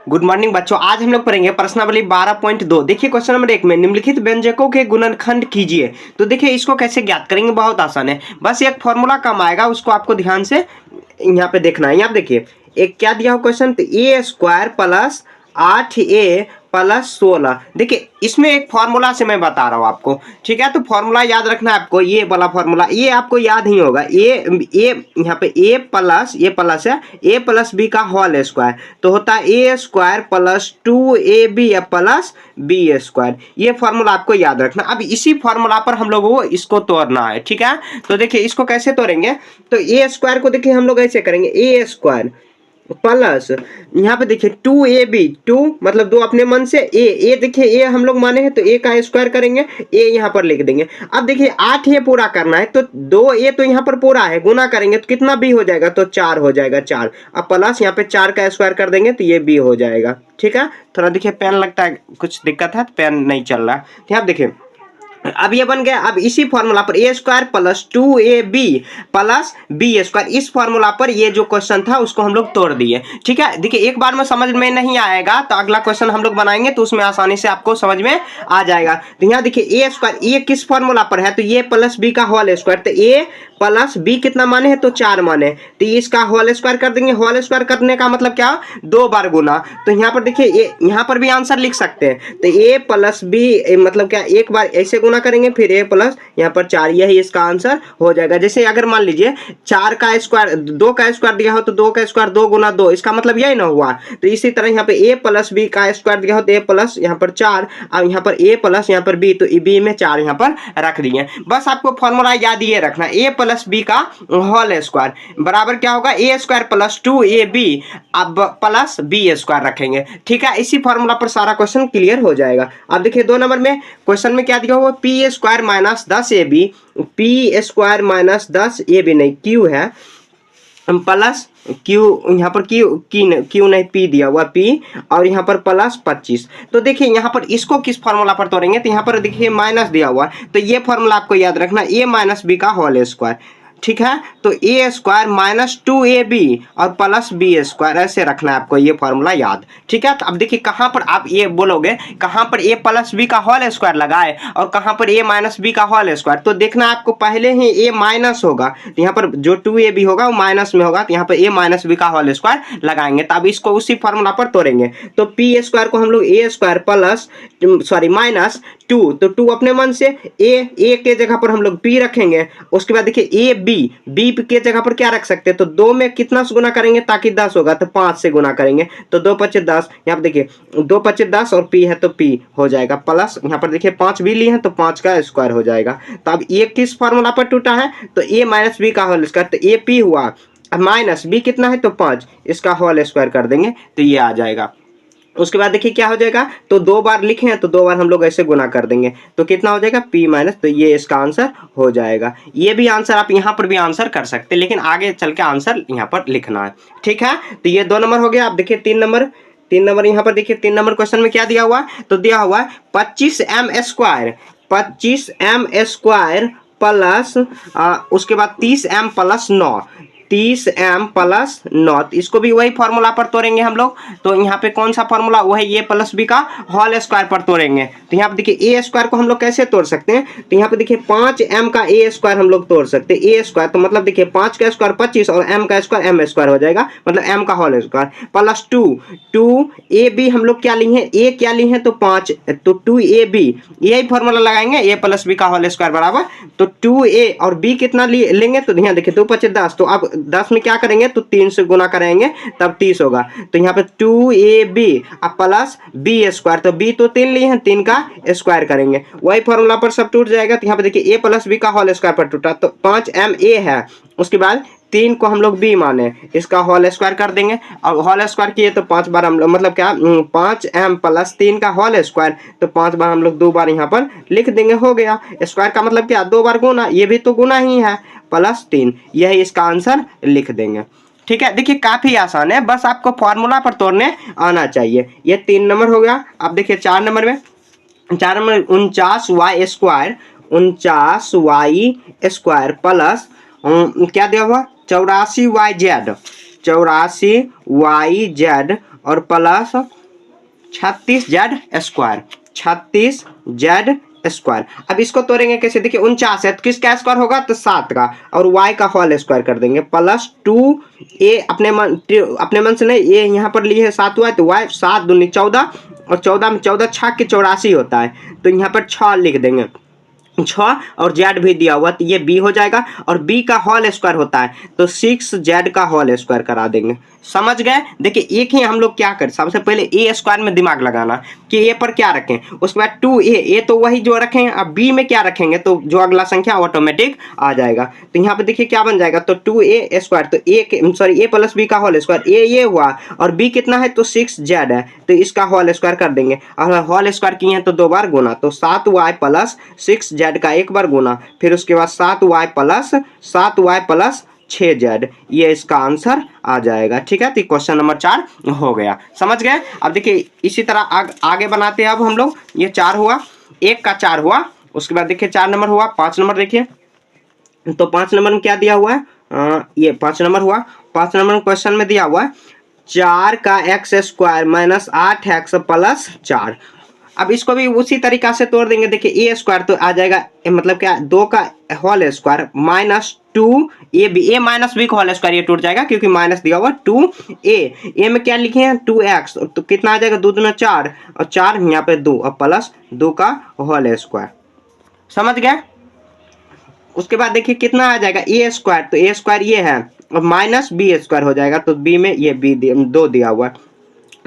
Good morning बच्चों, आज हम लोग पढ़ेंगे प्रश्नावली 12.2। देखिए क्वेश्चन नंबर 1 में निम्नलिखित व्यंजकों के गुणनखंड कीजिए। तो देखिए इसको कैसे ज्ञात करेंगे, बहुत आसान है। बस एक फॉर्मूला काम आएगा, उसको आपको ध्यान से यहाँ पे देखना है। यहाँ देखिए एक क्या दिया हो क्वेश्चन, तो ए स्क्वायर प्लस 8a प्लस 16। देखिए इसमें एक फॉर्मूला से मैं बता रहा हूँ आपको, ठीक है। तो फॉर्मूला याद रखना है आपको, ये वाला फॉर्मूला ये आपको याद ही होगा। ए यहाँ पे ए प्लस, ये प्लस है, ए प्लस बी का होल स्क्वायर तो होता है a square plus 2ab plus B square. ये फॉर्मूला आपको याद रखना। अब इसी फॉर्मूला पर हम लोगों को इसको तोड़ना है, ठीक है। तो देखिए इसको कैसे तोड़ेंगे, तो ए स्क्वायर को देखिए हम लोग ऐसे करेंगे, ए स्क्वायर प्लस यहाँ पे देखिए 2ab, 2 मतलब दो अपने मन से, ए देखिए ए हम लोग माने हैं तो ए का स्क्वायर करेंगे, ए यहाँ पर लिख देंगे। अब देखिए 8 ये पूरा करना है तो 2a तो यहाँ पर पूरा है, गुना करेंगे तो कितना b हो जाएगा, तो 4 हो जाएगा, 4। अब प्लस यहाँ पे 4 का स्क्वायर कर देंगे तो ये b हो जाएगा, ठीक है। थोड़ा देखिए पेन लगता है कुछ दिक्कत है, पेन नहीं चल रहा। यहाँ देखिए अब ये बन गया। अब इसी फॉर्मूला पर a square plus 2ab plus B square, इस फॉर्मूला पर ये जो क्वेश्चन था उसको हम लोग तोड़ दिए, ठीक है। देखिए एक बार में समझ में नहीं आएगा तो अगला क्वेश्चन हम लोग बनाएंगे तो उसमें आसानी से आपको समझ में आ जाएगा। तो यहाँ देखिए ए स्क्वायर, ये किस फॉर्मूला पर है, तो ये प्लस बी का होल स्क्वायर, तो ए प्लस बी कितना माने हैं, तो 4 माने, तो इसका होल स्क्वायर कर देंगे। होल स्क्वायर करने का मतलब क्या, 2 बार गुना। तो यहाँ पर देखिए यहाँ पर भी आंसर लिख सकते हैं, तो ए प्लस बी मतलब क्या, एक बार ऐसे गुना करेंगे फिर ए प्लस यहाँ पर 4, यही इसका आंसर हो जाएगा। जैसे अगर मान लीजिए 4 का स्क्वायर 2 का स्क्वायर दिया हो तो 2 का स्क्वायर 2 गुना 2, इसका मतलब यही ना हुआ। तो इसी तरह यहाँ पे ए प्लस बी का स्क्वायर दिया हो तो ए प्लस यहाँ पर 4, अब यहाँ पर ए प्लस यहाँ पर बी, तो बी में 4 यहाँ पर रख दिए। बस आपको फॉर्मूला याद ये रखना, ए प्लस बी का होल स्क्वायर बराबर क्या होगा, ए स्क्वायर प्लस 2ab अब प्लस बी स्क्वायर रखेंगे, ठीक है। इसी फॉर्मूला पर सारा क्वेश्चन क्लियर हो जाएगा। अब देखिए 2 नंबर में क्वेश्चन में क्या दिया हुआ, P square minus 10ab, P square minus 10ab नहीं क्यू है, प्लस क्यू, यहाँ पर क्यू नहीं पी दिया हुआ, पी और यहाँ पर प्लस 25। तो देखिए यहाँ पर इसको किस फॉर्मूला पर तोड़ेंगे, तो यहाँ पर देखिए माइनस दिया हुआ है तो ये फॉर्मूला आपको याद रखना, ए माइनस बी का होल स्क्वायर, ठीक है। तो ए स्क्वायर माइनस 2ab और प्लस बी स्क्वायर, ऐसे रखना है आपको ये फॉर्मूला याद, ठीक है। तो अब देखिए कहाँ पर आप ये बोलोगे, कहाँ पर ए प्लस बी का होल स्क्वायर लगाए और कहाँ पर ए माइनस बी का होल स्क्वायर, तो देखना आपको पहले ही ए माइनस होगा तो यहाँ पर जो 2ab होगा वो माइनस में होगा, तो यहाँ पर ए माइनस बी का होल स्क्वायर लगाएंगे। तो अब इसको उसी फॉर्मूला पर तोड़ेंगे, तो पी स्क्वायर को हम लोग ए स्क्वायर प्लस माइनस 2, तो 2 अपने मन से, ए के जगह पर हम लोग बी रखेंगे। उसके बाद देखिए ए बी के जगह पर क्या रख सकते हैं, तो 2 में कितना से गुना करेंगे ताकि 10 होगा, तो 5 से गुना करेंगे, तो 2 5 10, यहाँ पर देखिए 2 5 10 और पी है तो पी हो जाएगा, प्लस यहाँ पर देखिए 5 भी लिए हैं तो 5 का स्क्वायर हो जाएगा। तो अब ये किस फॉर्मूला पर टूटा है, तो ए माइनस बी का होल स्क्वायर, तो ए पी हुआ, माइनस बी कितना है तो 5, इसका होल स्क्वायर कर देंगे तो ये आ जाएगा। उसके बाद देखिए क्या हो जाएगा, तो 2 बार लिखे हैं तो 2 बार हम लोग ऐसे गुना कर देंगे तो कितना हो जाएगा, p माइनस, तो ये इसका आंसर हो जाएगा। ये भी आंसर आप यहाँ पर भी आंसर कर सकते हैं, लेकिन आगे चल के आंसर यहाँ पर लिखना है, ठीक है। तो ये 2 नंबर हो गया। आप देखिए 3 नंबर यहाँ पर देखिए 3 नंबर क्वेश्चन में क्या दिया हुआ है, तो दिया हुआ है 25m स्क्वायर प्लस उसके बाद 30m प्लस 9, 30m प्लस 9, इसको भी वही फॉर्मूला पर तोड़ेंगे हम लोग। तो यहाँ पे कौन सा फॉर्मूला, वही ए प्लस बी का होल स्क्वायर पर तोड़ेंगे। तो यहाँ पे देखिए ए स्क्वायर को हम लोग कैसे तोड़ सकते हैं, तो यहाँ पे देखिए 5m का ए स्क्वायर हम लोग तोड़ सकते हैं। ए स्क्वायर तो मतलब देखिए 5 का स्क्वायर 25 और m का स्क्वायर m स्क्वायर हो जाएगा, मतलब m का होल स्क्वायर प्लस 2ab हम लोग क्या लिए हैं, ए क्या लिए हैं तो 5, तो 2ab यही फॉर्मूला लगाएंगे, ए प्लस बी का होल स्क्वायर बराबर, तो 2a और b कितना लेंगे, तो यहाँ देखिए 2 5 10, तो अब 10 में क्या करेंगे तो 3 से गुना करेंगे तब 30 होगा। तो यहाँ पे 2ab प्लस बी स्क्वायर, तो b तो 3 लिए हैं, 3 का स्क्वायर करेंगे, वही फॉर्मूला पर सब टूट जाएगा। तो यहाँ पे देखिए a प्लस बी का होल स्क्वायर पर टूटा, तो 5m a है, उसके बाद 3 को हम लोग b माने, इसका होल स्क्वायर कर देंगे और होल स्क्वायर किए तो 5 बार हम लोग, मतलब क्या 5m प्लस 3 का होल स्क्वायर, तो 5 बार हम लोग 2 बार यहाँ पर लिख देंगे, हो गया। स्क्वायर का मतलब क्या, 2 बार गुना, ये भी तो गुना ही है, प्लस 3, यही इसका आंसर लिख देंगे, ठीक है। देखिए काफी आसान है, बस आपको फॉर्मूला पर तोड़ने आना चाहिए। ये 3 नंबर हो गया। अब देखिए 4 नंबर में 49y स्क्वायर प्लस क्या दिया हुआ, 84yz और plus 36z square, 36z square. अब इसको तोड़ेंगे कैसे, देखिए 49 है तो किसका स्क्वायर होगा, तो 7 का, और y का होल स्क्वायर कर देंगे प्लस 2a, अपने मन से नहीं, ये यहाँ पर लिए है 7y, तो y 7 दूनी 14, और 14 में 14 छः के 84 होता है, तो यहाँ पर 6 लिख देंगे, 6 और z भी दिया हुआ, तो ये b हो जाएगा, और b का होल स्क्वायर होता है तो 6z का होल स्क्वायर करा देंगे। समझ गए। देखिए एक ही हम लोग क्या करें, सबसे पहले ए स्क्वायर में दिमाग लगाना कि ए पर क्या रखें, उसके बाद 2a, ए तो वही जो रखेंगे, अब b में क्या रखेंगे तो जो अगला संख्या ऑटोमेटिक आ जाएगा। तो यहाँ पे देखिए क्या बन जाएगा, तो 2a स्क्वायर, तो ए प्लस बी का होल स्क्वायर, ये हुआ, और b कितना है तो 6z है, तो इसका होल स्क्वायर कर देंगे, और होल स्क्वायर किए हैं तो 2 बार गुना, तो 7y प्लस 6z का 1 बार गुना, फिर उसके बाद 7y प्लस 6z, ये इसका आंसर आ जाएगा। ठीक है, तो क्वेश्चन नंबर 4 हो गया। समझ गए। अब देखिए इसी तरह आगे बनाते हैं। अब हम लोग, ये 4 हुआ, 1 का 4 हुआ, उसके बाद देखिए 4 नंबर हुआ, 5 नंबर देखिए, तो 5 नंबर में क्या दिया हुआ है, ये 5 नंबर हुआ। 5 नंबर क्वेश्चन में दिया हुआ है 4 का x square minus 8x plus 4। अब इसको भी उसी तरीका से तोड़ देंगे। देखिए ए स्क्वायर तो आ जाएगा, मतलब क्या, 2 का होल स्क्वायर माइनस 2ab, ए माइनस बी का होल स्क्वायर, ये टूट जाएगा क्योंकि माइनस दिया हुआ 2a में क्या लिखे हैं 2x, तो कितना आ जाएगा 2 दूना 4, और 4 यहाँ पे 2, और प्लस 2 का होल स्क्वायर। समझ गए। उसके बाद देखिए कितना आ जाएगा ए स्क्वायर, तो ए स्क्वायर ये है, और माइनस बी स्क्वायर हो जाएगा, तो बी में ये बी 2 दिया हुआ है,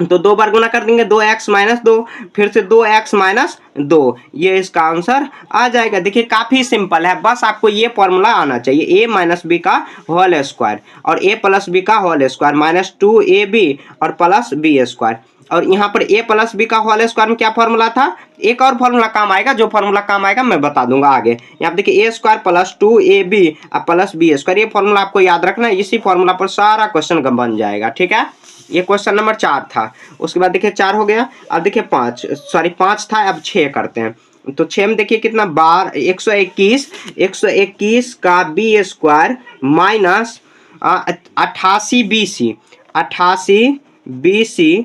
तो 2 बार गुना कर देंगे, 2x माइनस 2, फिर से 2x माइनस 2, ये इसका आंसर आ जाएगा। देखिए काफी सिंपल है, बस आपको ये फॉर्मूला आना चाहिए, a माइनस बी का होल स्क्वायर और a प्लस बी का होल स्क्वायर माइनस 2ab और प्लस बी स्क्वायर। और यहाँ पर a प्लस बी का होल स्क्वायर में क्या फॉर्मूला था, एक और फॉर्मूला काम आएगा, जो फॉर्मूला काम आएगा मैं बता दूंगा आगे। यहाँ पे देखिए a square plus 2ab plus B square, ये फॉर्मूला आपको याद रखना है, इसी फॉर्मूला पर सारा क्वेश्चन बन जाएगा। ठीक है, ये क्वेश्चन नंबर 4 था। उसके बाद देखिए 4 हो गया। अब देखिए 5 था, अब 6 करते हैं। तो 6 में देखिए कितना, 121 का बी स्क्वायर माइनस 88bc,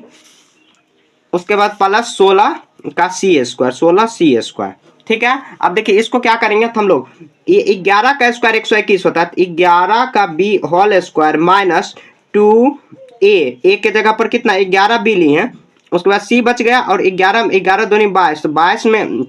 उसके बाद प्लस 16 का सी स्क्वायर, 16c स्क्वायर। ठीक है, अब देखिए इसको क्या करेंगे तो हम लोग, ये 11 का स्क्वायर 121 होता है, 11 का B whole square minus 2a के जगह पर कितना 11 बी लिए हैं, उसके बाद सी बच गया, और 11 दूनी 22, तो 22 में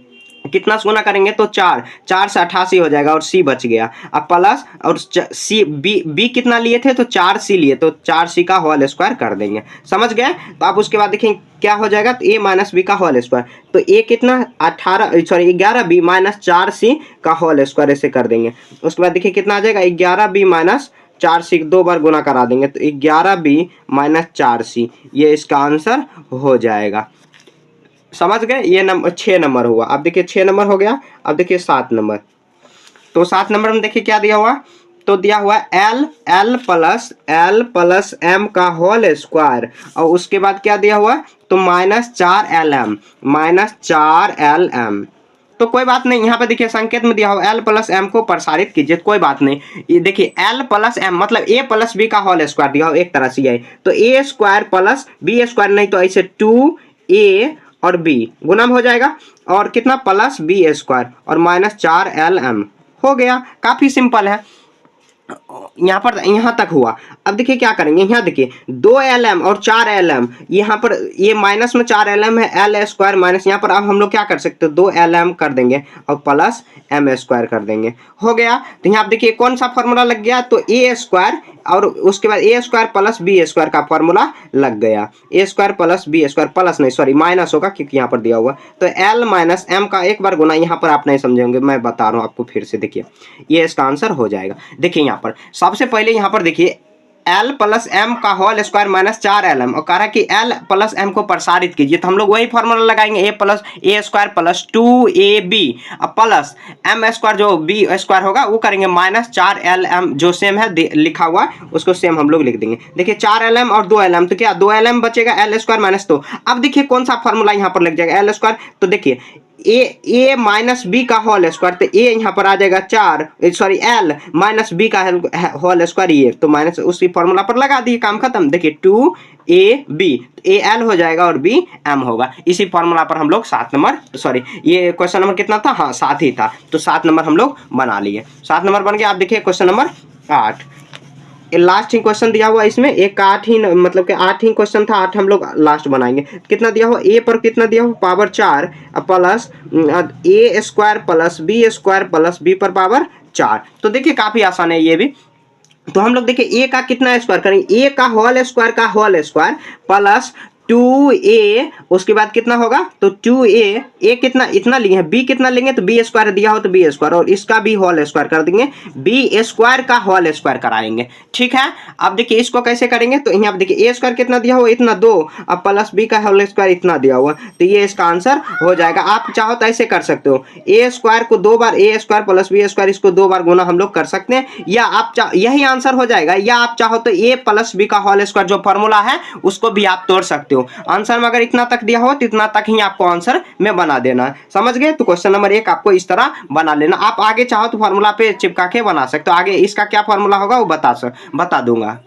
कितना गुना करेंगे तो 4 से 88 हो जाएगा, और सी बच गया, अब प्लस, और सी बी कितना लिए थे तो 4c लिए, तो 4c का होल स्क्वायर कर देंगे। समझ गए। तो आप उसके बाद देखेंगे क्या हो जाएगा, तो a माइनस बी का होल स्क्वायर, तो a कितना 11b माइनस 4c का होल स्क्वायर ऐसे कर देंगे। उसके बाद देखिए कितना आ जाएगा, 11b माइनस 4c 2 बार गुना करा देंगे, तो 11b माइनस 4c, ये इसका आंसर हो जाएगा। समझ गए। ये नंबर 6 नंबर हुआ। अब देखिए 6 नंबर हो गया। अब देखिए 7 नंबर, तो 7 नंबर में देखिए क्या दिया हुआ, तो दिया हुआ l प्लस m का होल स्क्वायर, और उसके बाद क्या दिया हुआ, तो माइनस 4lm। तो कोई बात नहीं, यहाँ पे देखिए संकेत में दिया हुआ l प्लस m को प्रसारित कीजिए, कोई बात नहीं। ये देखिए l प्लस m मतलब a प्लस b का होल स्क्वायर दिया हुआ, एक तरह से है, तो a square plus b square, नहीं तो ऐसे 2a और b गुना हो जाएगा, और कितना प्लस बी स्क्वायर और माइनस 4lm हो गया। काफी सिंपल है, यहाँ पर यहाँ तक हुआ। अब देखिए क्या करेंगे, यहाँ देखिए 2lm और 4lm, यहाँ पर ये माइनस में 4lm है, l स्क्वायर माइनस, यहाँ पर अब हम लोग क्या कर सकते हैं 2lm कर देंगे और प्लस m स्क्वायर कर देंगे, हो गया। तो यहाँ आप देखिए कौन सा फॉर्मूला लग गया, तो a स्क्वायर और उसके बाद a square plus B square का फॉर्मूला लग गया। a square plus B square, plus नहीं सॉरी माइनस होगा क्योंकि यहाँ पर दिया हुआ, तो l माइनस m का एक बार गुना, यहाँ पर आप नहीं समझेंगे, मैं बता रहा हूँ आपको फिर से। देखिए ये इसका आंसर हो जाएगा। देखिए यहाँ पर सबसे पहले यहाँ पर देखिए l प्लस m का होल स्क्वायर माइनस 4lm, और कह रहा है कि l प्लस m को प्रसारित कीजिए, तो हम लोग वही फॉर्मूला लगाएंगे, a square plus 2ab plus m square, जो b स्क्वायर होगा वो करेंगे माइनस 4lm, जो सेम है लिखा हुआ उसको सेम हम लोग लिख देंगे। देखिए 4lm और 2lm, तो क्या 2lm बचेगा, l स्क्वायर माइनस 2। अब देखिए कौन सा फॉर्मूला यहाँ पर लग जाएगा, l स्क्वायर, तो देखिए ए माइनस बी का होल स्क्वायर, तो ए यहाँ पर आ जाएगा 4, सॉरी एल माइनस बी का होल स्क्वायर, ये तो माइनस उसी फॉर्मूला पर लगा दिए, काम खत्म। देखिए 2ab, ए एल हो जाएगा और बी एम होगा। इसी फॉर्मूला पर हम लोग 7 नंबर, सॉरी ये क्वेश्चन नंबर कितना था, हाँ 7 ही था, तो 7 नंबर हम लोग बना लिए। 7 नंबर बन गया। आप देखिए क्वेश्चन नंबर 8, लास्ट ही क्वेश्चन दिया हुआ इसमें, एक 8 ही मतलब कि 8 ही क्वेश्चन था, 8 हम लोग लास्ट बनाएंगे। कितना दिया हुआ, ए पर कितना दिया हुआ, power 4 plus a square plus B square plus b पर पावर 4। तो देखिए काफी आसान है ये भी। तो हम लोग देखिए ए का कितना स्क्वायर करेंगे, ए का होल स्क्वायर प्लस 2a, उसके बाद कितना होगा, तो 2a, ए कितना इतना लिए हैं, बी कितना लेंगे, तो बी स्क्वायर दिया हो तो बी स्क्वायर, और इसका भी होल स्क्वायर कर देंगे, बी स्क्वायर का होल स्क्वायर कराएंगे। ठीक है, अब देखिए इसको कैसे करेंगे, तो यहाँ पे देखिए ए स्क्वायर कितना दिया हुआ, इतना 2, अब प्लस बी का होल स्क्वायर इतना दिया हुआ, तो ये इसका आंसर हो जाएगा। आप चाहो तो ऐसे कर सकते हो, ए स्क्वायर को 2 बार ए स्क्वायर प्लस बी स्क्वायर, इसको 2 बार गुना हम लोग कर सकते हैं, या आप यही आंसर हो जाएगा, या आप चाहो तो ए प्लस बी का होल स्क्वायर जो फॉर्मूला है उसको भी आप तोड़ सकते हो। आंसर में अगर इतना तक दिया हो तो इतना तक ही आपको आंसर में बना देना है, समझ गए। तो क्वेश्चन नंबर 1 आपको इस तरह बना लेना। आप आगे चाहो तो फॉर्मूला पे चिपका के बना सकते हो, आगे इसका क्या फॉर्मूला होगा वो बता दूंगा।